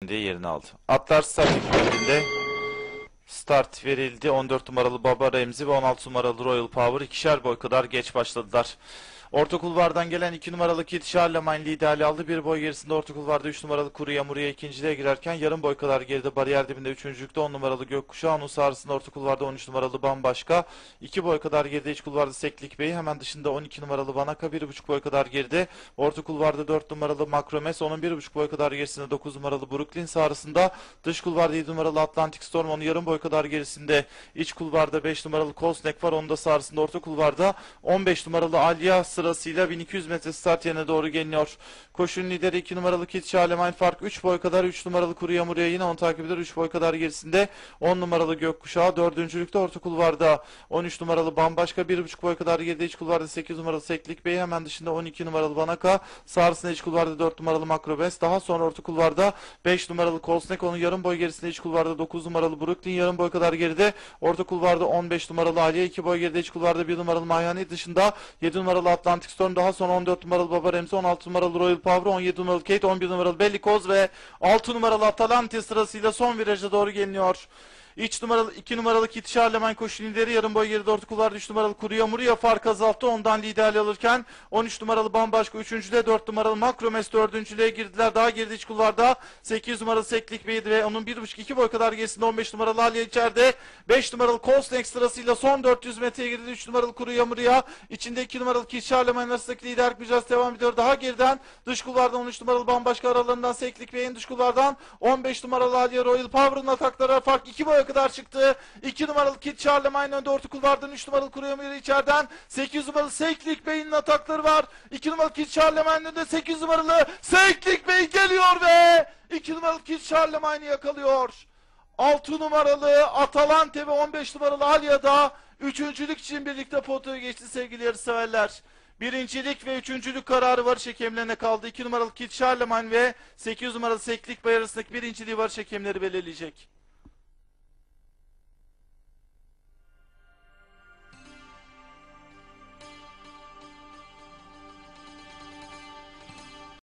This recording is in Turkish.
diye yerini aldı. Atlar start ekibinde start verildi. 14 numaralı Baba Remzi ve 16 numaralı Royal Power ikişer boy kadar geç başladılar. Orta kulvardan gelen 2 numaralı Kid Charlemagne liderliği aldı. Bir boy gerisinde orta kulvarda 3 numaralı Kuru Yamurya ikinciliğe girerken yarım boy kadar geride bariyer dibinde üçüncülükte 10 numaralı Gökkuşağı. Onun sağrısında orta kulvarda 13 numaralı Bambaşka. 2 boy kadar geride iç kulvarda Seklik Bey. Hemen dışında 12 numaralı Vanaka. 1,5 boy kadar geride. Orta kulvarda 4 numaralı Makromes. Onun 1,5 boy kadar gerisinde 9 numaralı Brooklyn. Sağrısında dış kulvarda 7 numaralı Atlantic Storm. Onun yarım boy kadar gerisinde iç kulvarda 5 numaralı Kosnek var. Onun da sağrısında orta kulvarda 15 numaralı Alya sırasıyla 1200 metre start yerine doğru geliyor. Koşunun lideri 2 numaralı Kid Charlemagne fark 3 boy kadar. 3 numaralı Kuru Yamurya yine onu takip eder. 3 boy kadar gerisinde 10 numaralı Gökkuşağı. Dördüncülükte orta kulvarda 13 numaralı Bambaşka. 1,5 boy kadar geride iç kulvarda 8 numaralı Seklik Bey. Hemen dışında 12 numaralı Vanaka. Sağrısında iç kulvarda 4 numaralı Makrobes. Daha sonra orta kulvarda 5 numaralı Kolsnek. Onun yarım boy gerisinde iç kulvarda 9 numaralı Brooklyn. Yarım boy kadar geride orta kulvarda 15 numaralı Aliye. 2 boy geride iç kulvarda 1 numaralı Mayhani. Dışında 7 numaralı Atlantic Storm. Daha sonra 14 numaralı Baba Remzi, 16 numaralı Royal Power, 17 numaralı Kate, 11 numaralı Bellikoz ve 6 numaralı Atalante sırasıyla son viraja doğru geliniyor. İç numaralı 2 numaralı Kid Charlemagne koşu lideri, yarım boy geride orta kulvarda 3 numaralı Kuru Yamurya fark azalttı. Ondan liderliği alırken 13 numaralı Bambaşka 3.'de, 4 numaralı Makromes 4.'lüğe girdiler. Daha geride iç kulvarda 8 numaralı Seklik Bey'di ve onun 1,5-2 boy kadar gerisinde 15 numaralı Alya içeride. 5 numaralı Kosnek sırasıyla son 400 metreye girdi. 3 numaralı Kuru Yamurya içinde 2 numaralı Kid Charlemagne arasındaki liderlik mücadelesi devam ediyor. Daha geriden dış kulvardan 13 numaralı Bambaşka aralarından Seklik Bey'in, dış kulvardan 15 numaralı Alya Royal Power'ın atakları fark 2 boy kadar çıktı. 2 numaralı Kid Charlemagne önde orta kulvardan, 3 numaralı Kuru Yamurya içeriden, 8 numaralı Seklik Bey'in atakları var. 2 numaralı Kid Charlemagne önde, 8 numaralı Seklik Bey geliyor ve 2 numaralı Kid Charlemagne'i yakalıyor. 6 numaralı Atalante ve 15 numaralı Alya da üçüncülük için birlikte potoya geçti sevgili yarışseverler. Birincilik ve üçüncülük kararı varış hakemlerine kaldı. 2 numaralı Kid Charlemagne ve 8 numaralı Seklik Bey arasındaki birinciliği varış hakemleri belirleyecek.